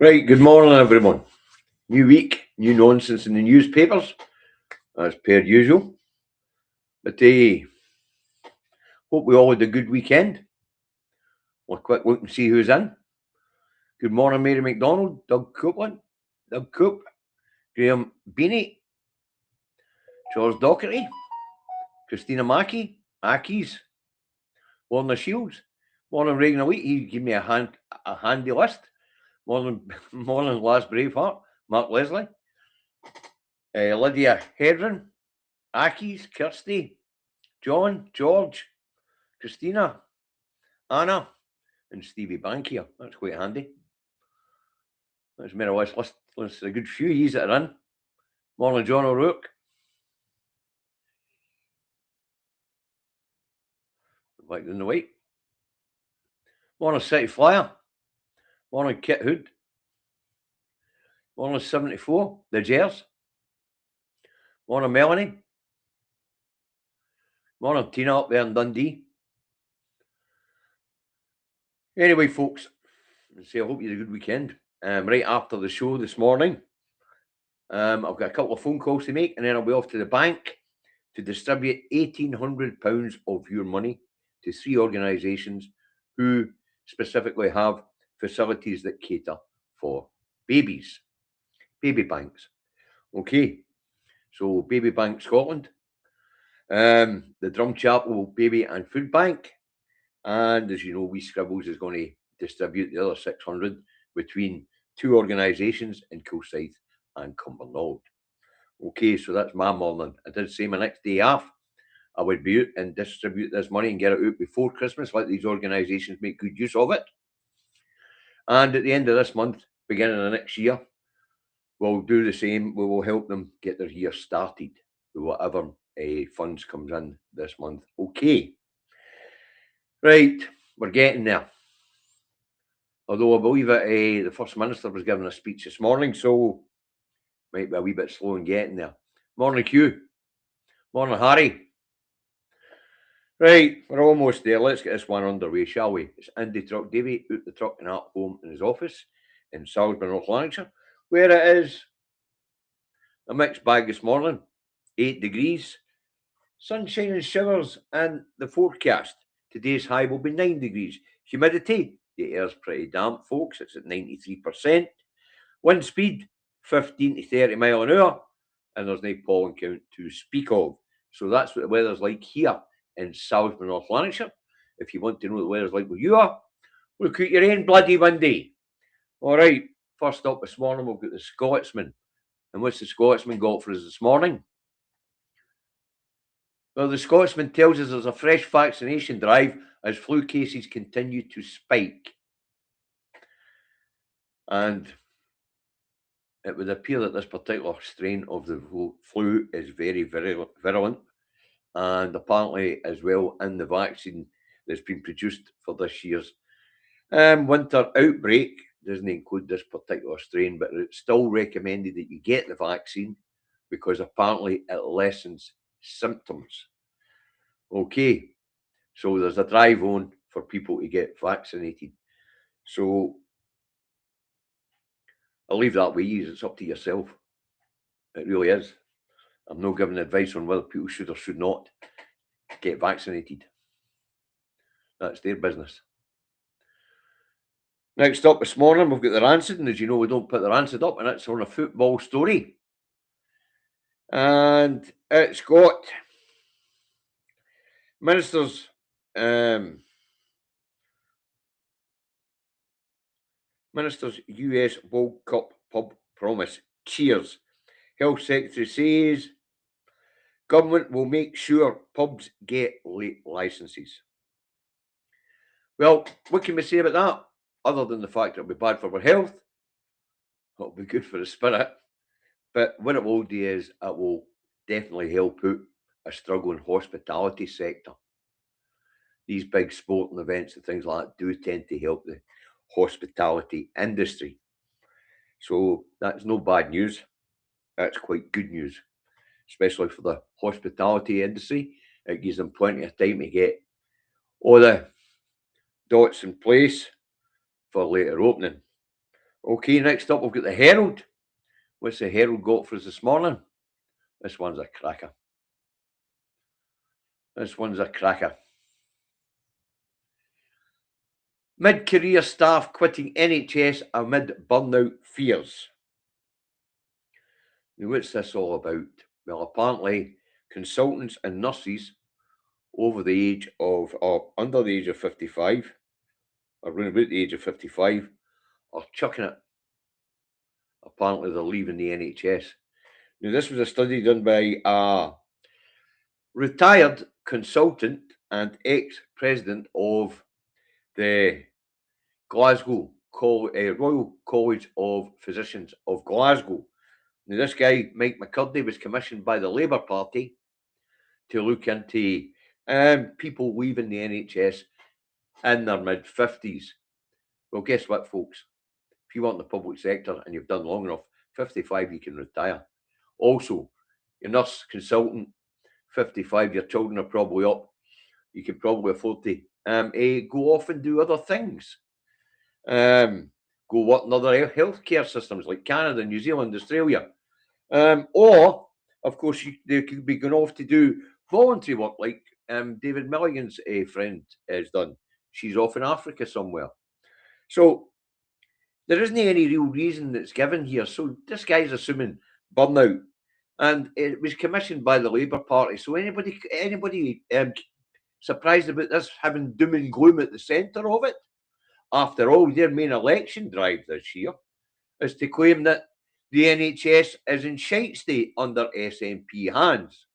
Right, good morning, everyone. New week, new nonsense in the newspapers, as per usual. But hope we all had a good weekend. We'll quick look and see who's in. Good morning, Mary McDonald, Doug Coop, Graham Beanie, George Docherty, Christina Ackies, Lorna Shields. Morning, Reagan Elite. He gave me a handy list. Morning, last Braveheart, Mark Leslie, Lydia Hedron, Ackies, Kirsty, John, George, Christina, Anna, and Stevie Bankier. That's quite handy. That's made a list. There's a good few years that are in. Morning, John O'Rourke. Black in the white. Morning, City Flyer. Morning, Kit Hood. Morning, 74, the Jers. Morning, Melanie. Morning, Tina up there in Dundee. Anyway, folks, I hope you had a good weekend. Right after the show this morning, I've got a couple of phone calls to make, and then I'll be off to the bank to distribute £1,800 of your money to 3 organisations who specifically have facilities that cater for babies, baby banks. Okay, so Baby Bank Scotland, the Drum Chapel Baby and Food Bank, and as you know, Wee Scribbles is going to distribute the other 600 between 2 organisations in Kilsyth and Cumbernauld. Okay, so that's my morning. I did say my next day off, I would be out and distribute this money and get it out before Christmas, let these organisations make good use of it. And at the end of this month, beginning of next year, we'll do the same. We will help them get their year started with whatever funds comes in this month. Okay. Right, we're getting there. Although I believe that the First Minister was giving a speech this morning, so might be a wee bit slow in getting there. Morning, Hugh. Morning, Harry. Right, we're almost there. Let's get this one underway, shall we? It's Andy Truck Davy out the truck and at home in his office in Salisbury, North Lanarkshire, where it is a mixed bag this morning. 8 degrees, sunshine and showers, and the forecast. Today's high will be 9 degrees. Humidity, the air's pretty damp, folks. It's at 93%. Wind speed, 15 to 30 mile an hour, and there's no pollen count to speak of. So that's what the weather's like here in Salisbury, North Lanarkshire. If you want to know what the weather's like where you are, look at your own bloody windy. All right, first up this morning, we've got the Scotsman. And what's the Scotsman got for us this morning? Well, the Scotsman tells us there's a fresh vaccination drive as flu cases continue to spike. And it would appear that this particular strain of the flu is very, very virulent. And apparently, as well, in the vaccine that's been produced for this year's winter outbreak, doesn't include this particular strain, but it's still recommended that you get the vaccine because apparently it lessens symptoms. Okay, so there's a drive on for people to get vaccinated. So I'll leave that with you. It's up to yourself. It really is. I'm not giving advice on whether people should or should not get vaccinated. That's their business. Next up this morning, we've got the Rancid, and as you know, we don't put the Rancid up, and it's on a football story. And it's got Minister's US World Cup pub promise. Cheers. Health Secretary says government will make sure pubs get late licenses. Well, what can we say about that? Other than the fact it'll be bad for our health, it'll be good for the spirit. But what it will do is it will definitely help out a struggling hospitality sector. These big sporting events and things like that do tend to help the hospitality industry. So that's no bad news. That's quite good news, especially for the hospitality industry. It gives them plenty of time to get all the dots in place for later opening. Okay, next up we've got the Herald. What's the Herald got for us this morning? This one's a cracker. This one's a cracker. Mid-career staff quitting NHS amid burnout fears. Now, what's this all about? Well, apparently, consultants and nurses over the age of, or under the age of 55, or around about the age of 55, are chucking it. Apparently, they're leaving the NHS. Now, this was a study done by a retired consultant and ex-president of the Glasgow Royal College of Physicians of Glasgow. Now, this guy, Mike McCurdy, was commissioned by the Labour Party to look into people leaving the NHS in their mid-50s. Well, guess what, folks? If you want the public sector and you've done long enough, 55, you can retire. Also, your nurse consultant, 55, your children are probably up. You can probably afford to go off and do other things. Go work in other healthcare systems like Canada, New Zealand, Australia. Or, of course, they could be going off to do voluntary work like David Milligan's friend has done. She's off in Africa somewhere. So there isn't any real reason that's given here. So this guy's assuming burnout. And it was commissioned by the Labour Party. So anybody surprised about this having doom and gloom at the centre of it? After all, their main election drive this year is to claim that the NHS is in shite state under SNP hands,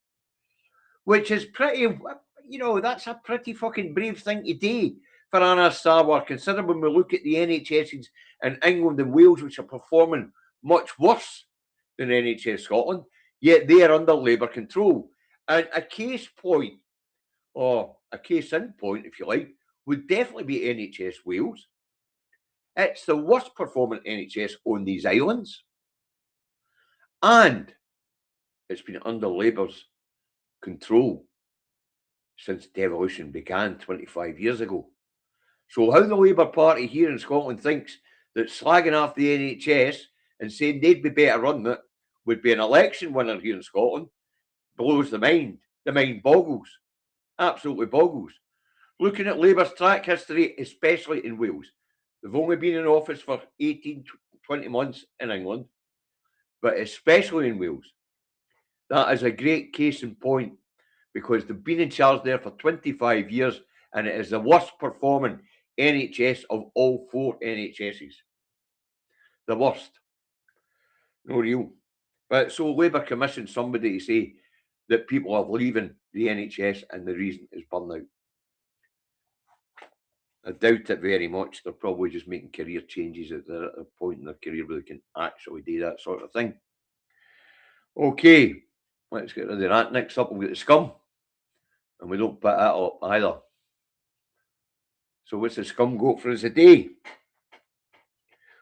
which is pretty, that's a pretty fucking brave thing to do for Anna Starwer, considering when we look at the NHSs in England and Wales, which are performing much worse than NHS Scotland, yet they are under Labour control. And a case point, or a case in point, if you like, would definitely be NHS Wales. It's the worst performing NHS on these islands. And it's been under Labour's control since devolution began 25 years ago. So how the Labour Party here in Scotland thinks that slagging off the NHS and saying they'd be better running it would be an election winner here in Scotland blows the mind. The mind boggles. Absolutely boggles. Looking at Labour's track history, especially in Wales, they've only been in office for 18, 20 months in England, but especially in Wales. That is a great case in point because they've been in charge there for 25 years and it is the worst performing NHS of all 4 NHSs. The worst. No real. But so Labour commissioned somebody to say that people are leaving the NHS and the reason is burnout. I doubt it very much. They're probably just making career changes at a point in their career where they can actually do that sort of thing. Okay, let's get rid of that. Next up, we've got the scum. And we don't put that up either. So what's the scum got for us today?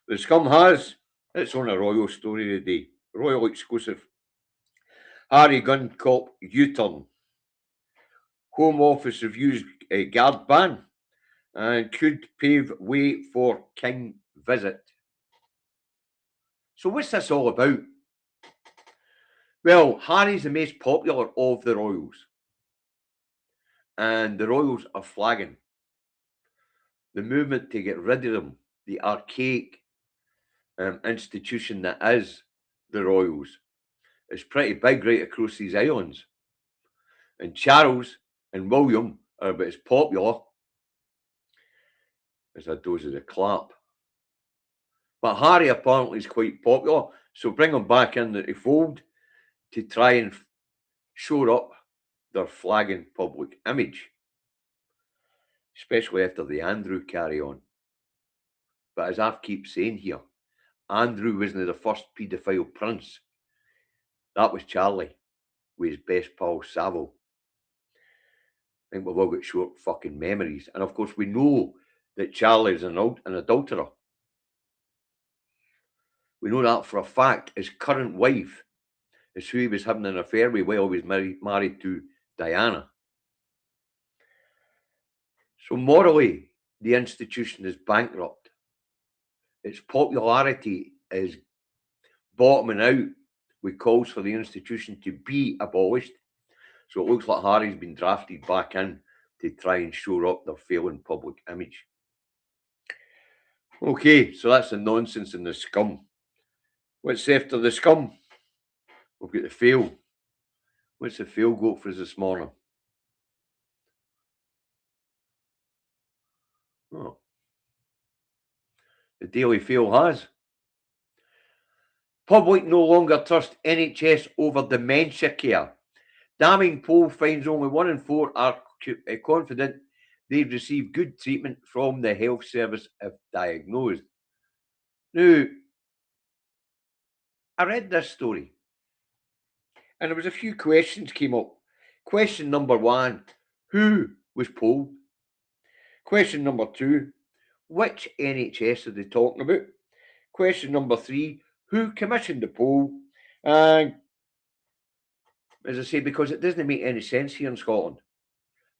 The scum has its own royal story today. Royal exclusive. Harry gun cop U-turn. Home Office reviews guard ban and could pave way for King visit. So what's this all about? Well, Harry's the most popular of the royals. And the royals are flagging. The movement to get rid of them, the archaic institution that is the royals, is pretty big right across these islands. And Charles and William are about as popular as a dose of the clap. But Harry apparently is quite popular, so bring him back in the fold to try and shore up their flagging public image, especially after the Andrew carry on. But as I keep saying here, Andrew wasn't the first paedophile prince. That was Charlie with his best pal Savile. I think we've all got short fucking memories. And of course, we know that Charlie is an adulterer. We know that for a fact. His current wife is who he was having an affair with while he was married to Diana. So morally, the institution is bankrupt. its popularity is bottoming out with calls for the institution to be abolished. So it looks like Harry's been drafted back in to try and shore up their failing public image. Okay, so that's the nonsense and the scum. What's after the scum? We've got the fail. What's the fail got for us this morning? Oh. The Daily Fail has. Public no longer trust NHS over dementia care. Damning poll finds only 1 in 4 are confident they've received good treatment from the health service if diagnosed. Now, I read this story and there was a few questions came up. Question number 1, who was polled? Question number 2, which NHS are they talking about? Question number 3, who commissioned the poll? And as I say, because it doesn't make any sense here in Scotland,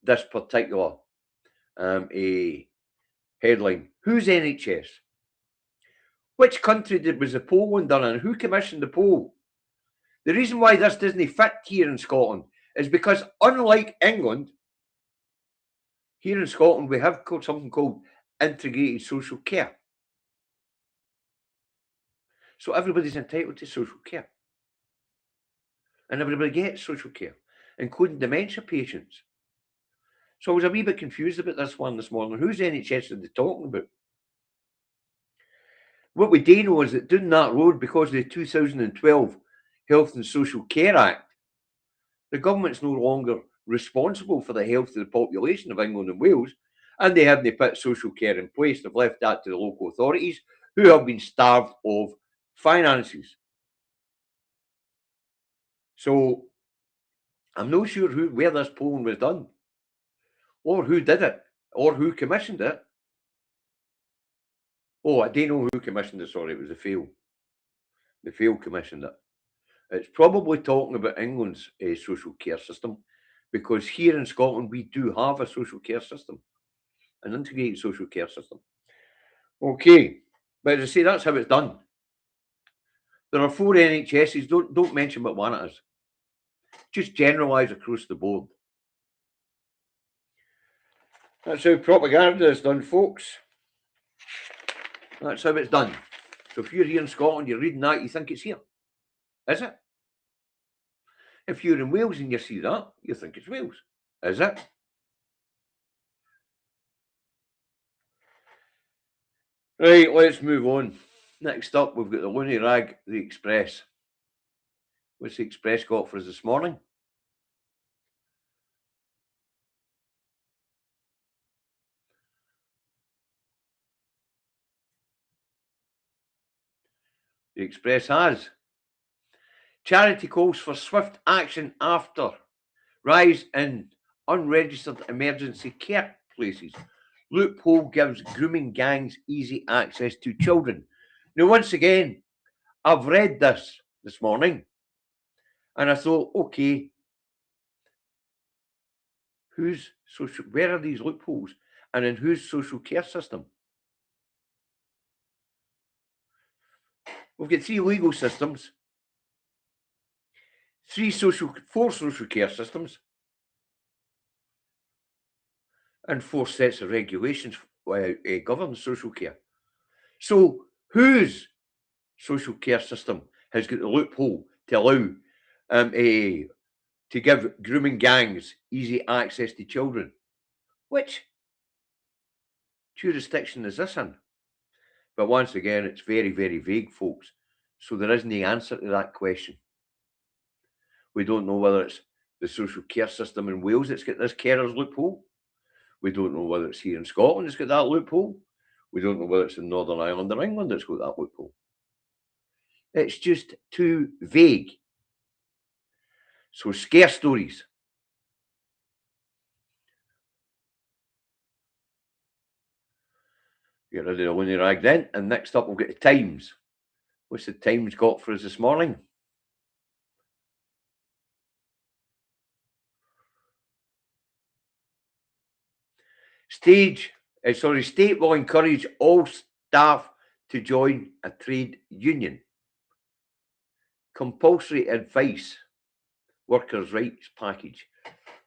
this particular a headline. Who's NHS? Which country was the polling done in? Who commissioned the poll? The reason why this doesn't fit here in Scotland is because, unlike England, here in Scotland we have something called integrated social care. So everybody's entitled to social care. And everybody gets social care, including dementia patients. So I was a wee bit confused about this one this morning. Whose NHS are they talking about? What we do know is that down that road, because of the 2012 Health and Social Care Act, the government's no longer responsible for the health of the population of England and Wales, and they haven't put social care in place. They've left that to the local authorities, who have been starved of finances. So I'm not sure where this polling was done, or who did it, or who commissioned it. Oh, I do know who commissioned it. Sorry, it was the Fail. The Fail commissioned it. It's probably talking about England's social care system, because here in Scotland we do have a social care system, an integrated social care system. Okay, but as I say, that's how it's done. There are 4 NHSs. Don't mention what one it is. Just generalise across the board. That's how propaganda is done, folks. That's how it's done. So if you're here in Scotland, you're reading that, you think it's here. Is it? If you're in Wales and you see that, you think it's Wales. Is it? Right, let's move on. Next up, we've got the loony rag, the Express. What's the Express got for us this morning? The Express has. Charity calls for swift action after rise in unregistered emergency care places. Loophole gives grooming gangs easy access to children. Now, once again, I've read this morning and I thought, okay, where are these loopholes and in whose social care system? We've got 3 legal systems, 4 social care systems, and 4 sets of regulations govern social care. So whose social care system has got the loophole to allow to give grooming gangs easy access to children? Which jurisdiction is this in? But once again, it's very, very vague, folks. So there isn't the answer to that question. We don't know whether it's the social care system in Wales that's got this carers loophole. We don't know whether it's here in Scotland that's got that loophole. We don't know whether it's in Northern Ireland or England that's got that loophole. It's just too vague. So scare stories. Get rid of the loony rag then. And next up, we'll get the Times. What's the Times got for us this morning? State will encourage all staff to join a trade union. Compulsory advice workers' rights package.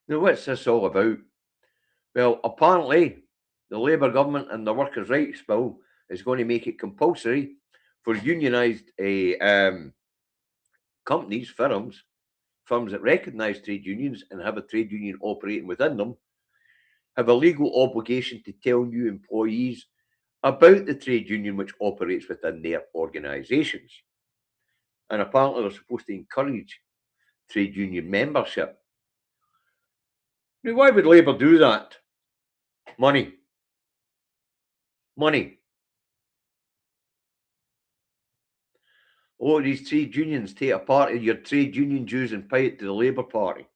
Now, what's this all about? Well, apparently, the Labour government and the workers' rights bill is going to make it compulsory for unionised companies, firms that recognise trade unions and have a trade union operating within them, have a legal obligation to tell new employees about the trade union which operates within their organisations. And apparently they're supposed to encourage trade union membership. Now, why would Labour do that? Money. Money. All of these trade unions take a part of your trade union dues and pay it to the Labour Party.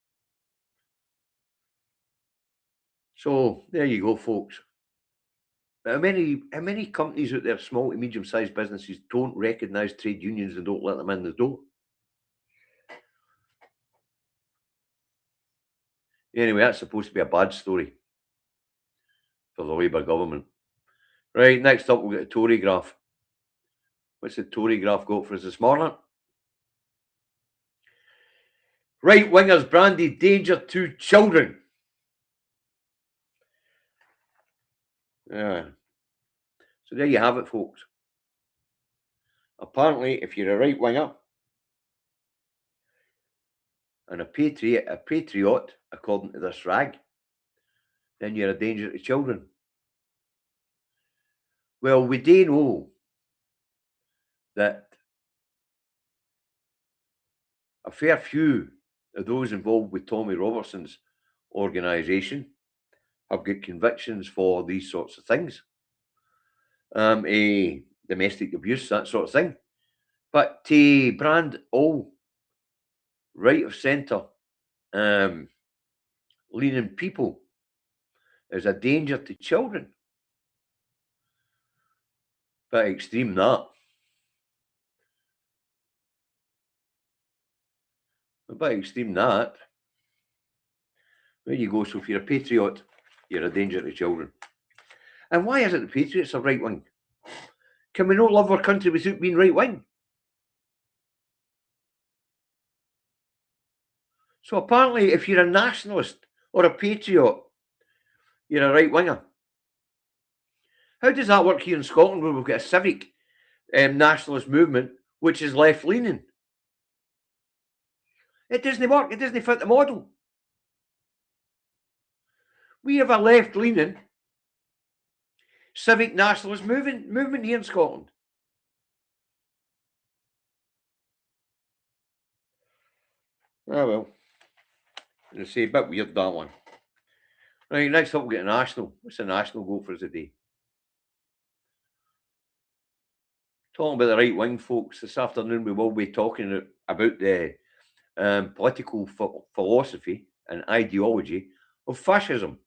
So there you go, folks. How many companies out there, small to medium-sized businesses, don't recognise trade unions and don't let them in the door? Anyway, that's supposed to be a bad story for the Labour government. Right, next up we'll get a Tory graph. What's the Tory graph got for us this morning? Right-wingers branded danger to children. Yeah. So there you have it, folks. Apparently, if you're a right-winger and a patriot, according to this rag, then you're a danger to children. Well, we do know that a fair few of those involved with Tommy Robertson's organisation have got convictions for these sorts of things. Domestic abuse, that sort of thing. But to brand all right of centre leaning people as a danger to children, bit extreme that. A bit extreme that. There you go. So if you're a patriot, you're a danger to children. And why is it the patriots are right wing? Can we not love our country without being right wing? So apparently, if you're a nationalist or a patriot, you're a right winger. How does that work here in Scotland where we've got a civic nationalist movement which is left leaning? It doesn't work. It doesn't fit the model. We have a left leaning civic nationalist movement here in Scotland. Ah, well. As I say, a bit weird, that one. Right, next up we'll get a national. What's the national go for us today? Talking about the right wing, folks, this afternoon we will be talking about the political philosophy and ideology of fascism.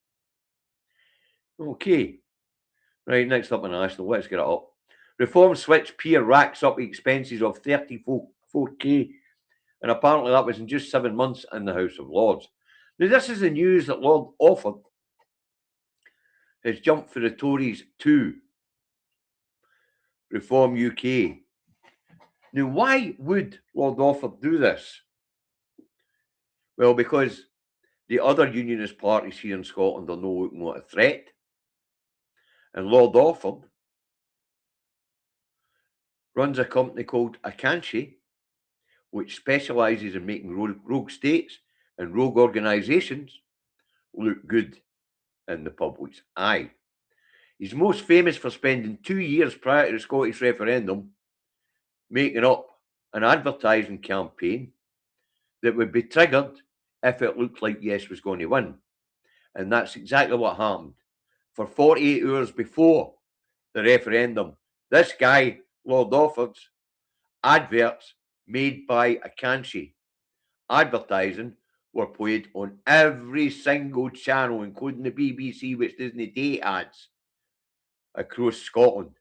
Okay. Right, next up in national, let's get it up. Reform switch peer racks up expenses of 34K, and apparently that was in just 7 months in the House of Lords. Now, this is the news that Lord Offord has jumped for the Tories too. Reform UK. Now, why would Lord Offord do this? Well, because the other unionist parties here in Scotland are no looking at a threat. And Lord Offord runs a company called Akanshi, which specialises in making rogue states and rogue organisations look good in the public's eye. He's most famous for spending 2 years prior to the Scottish referendum making up an advertising campaign that would be triggered if it looked like Yes was going to win. And that's exactly what happened. For 48 hours before the referendum, this guy, Lord Offord's adverts made by Akanshi advertising were played on every single channel, including the BBC, which doesn't do ads, across Scotland.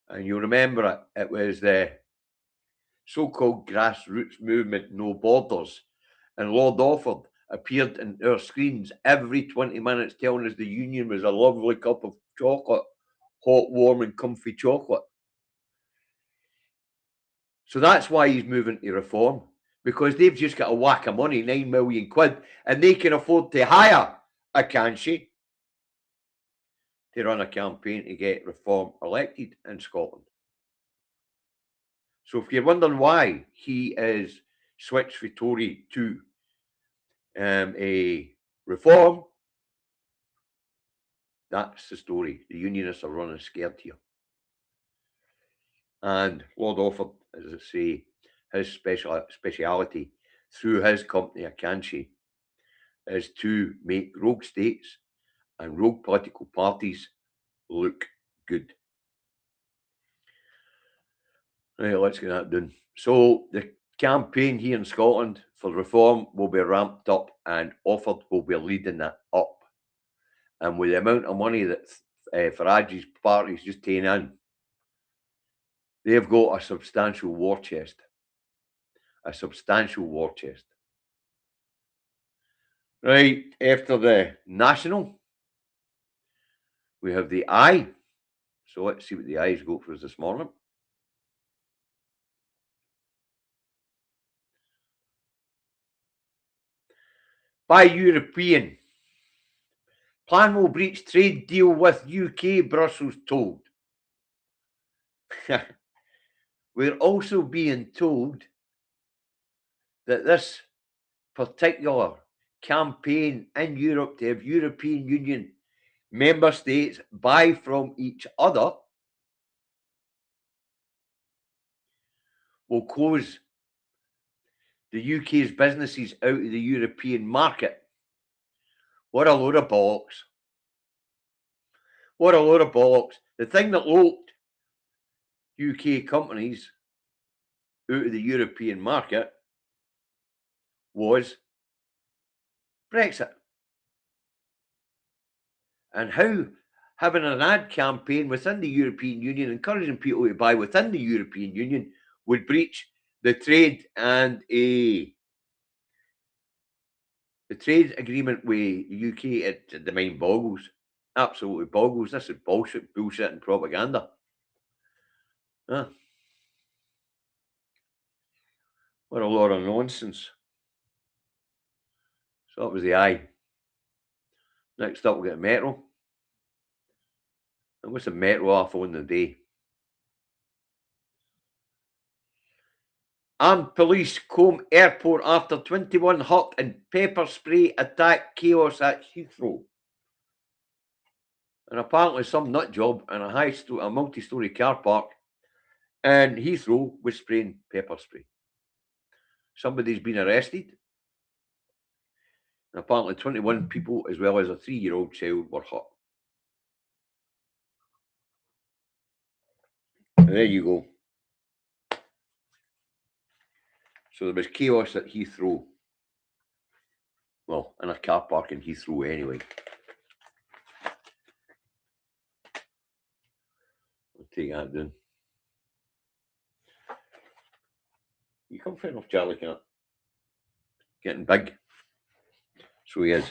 And you'll remember it, it was the so-called grassroots movement, No Borders. And Lord Offord appeared in our screens every 20 minutes telling us the union was a lovely cup of chocolate, hot, warm, and comfy chocolate. So that's why he's moving to reform, because they've just got a whack of money, 9 million quid, and they can afford to hire a Kanshi to run a campaign to get reform elected in Scotland. So if you're wondering why he is switched from Tory to a reform, that's the story. The unionists are running scared here. And Lord Offord, as I say, his speciality through his company, Akanshi, is to make rogue states and rogue political parties look good. Right, let's get that done. So the campaign here in Scotland for reform will be ramped up, and Offord will be leading that up. And with the amount of money that Farage's party's just taken in, they've got a substantial war chest. A substantial war chest. Right, after the National, we have the I. So let's see what the I's got for us this morning. By European. Plan will breach trade deal with UK, Brussels told. We're also being told that this particular campaign in Europe to have European Union member states buy from each other will close the UK's businesses out of the European market. What a load of bollocks. What a load of bollocks. The thing that locked UK companies out of the European market was Brexit. And how having an ad campaign within the European Union, encouraging people to buy within the European Union, would breach the trade and the trade agreement with the UK. The mind boggles. Absolutely boggles. This is bullshit and propaganda. What a lot of nonsense. So that was the I. Next up, we'll get Metro. And what's the Metro off on the day? Armed police comb airport after 21 hurt in pepper spray attack chaos at Heathrow. And apparently some nut job in a multi-storey car park in Heathrow was spraying pepper spray. Somebody's been arrested. And apparently 21 people, as well as a 3-year-old child, were hurt. And there you go. So there was chaos at Heathrow. Well, in a car park in Heathrow anyway. I'll take that down. You come fair enough, Charlie, can't? Getting big. So he is.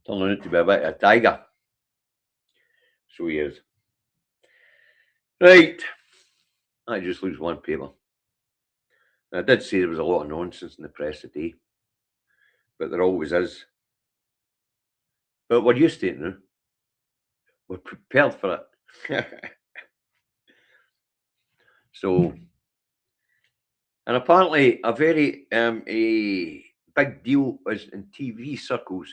Turning out to be a bit of a tiger. So he is. Right. I just lose one paper. I did say there was a lot of nonsense in the press today. But there always is. But we're used to it now. We're prepared for it. So, and apparently a very a big deal is in TV circles.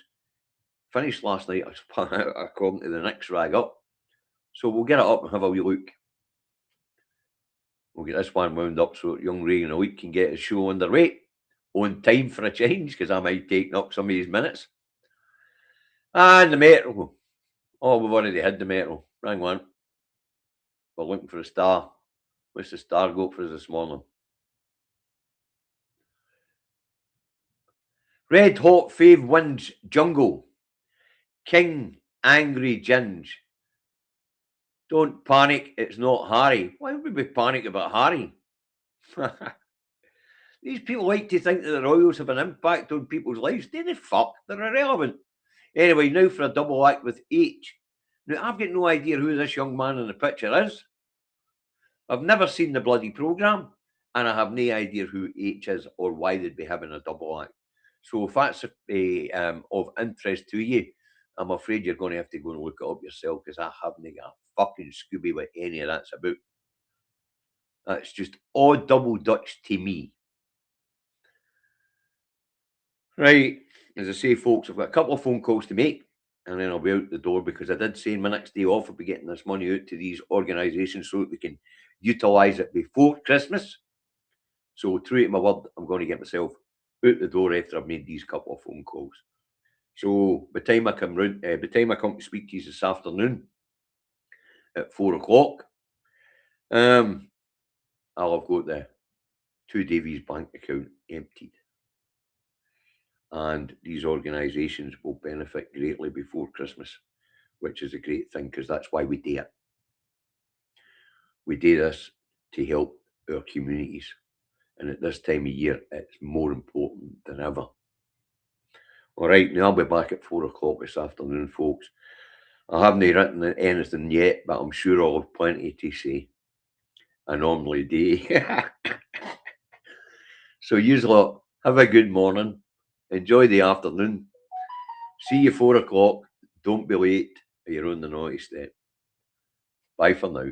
Finished last night, according to the next rag up. So we'll get it up and have a wee look. We'll get this one wound up so young Ray in a week can get his show underway on time for a change, because I might take up some of his minutes. And the Metro. Oh, we've already had the Metro. Wrong one. We're looking for a star. What's the star got for us this morning? Red Hot Fave wins Jungle. King angry Ginge. Don't panic, it's not Harry. Why would we panic about Harry? These people like to think that the Royals have an impact on people's lives. They're fuck. They're irrelevant. Anyway, now for a double act with H. Now, I've got no idea who this young man in the picture is. I've never seen the bloody programme, and I have no idea who H is or why they'd be having a double act. So if that's of interest to you, I'm afraid you're going to have to go and look it up yourself, because I haven't got a fucking Scooby what any of that's about. That's just odd double Dutch to me. Right, as I say, folks, I've got a couple of phone calls to make, and then I'll be out the door, because I did say in my next day off I'll be getting this money out to these organisations so that we can utilise it before Christmas. So, true to my word, I'm going to get myself out the door after I've made these couple of phone calls. So, by the time I come round, by the time I come to speak to you this afternoon at 4 o'clock, I'll have got the Two Davies bank account emptied, and these organisations will benefit greatly before Christmas, which is a great thing, because that's why we do it. We do this to help our communities, and at this time of year, it's more important than ever. All right, now I'll be back at 4 o'clock this afternoon, folks. I haven't written anything yet, but I'm sure I'll have plenty to say. I normally do. So, you lot, have a good morning. Enjoy the afternoon. See you 4 o'clock. Don't be late, or you're on the naughty step. Bye for now.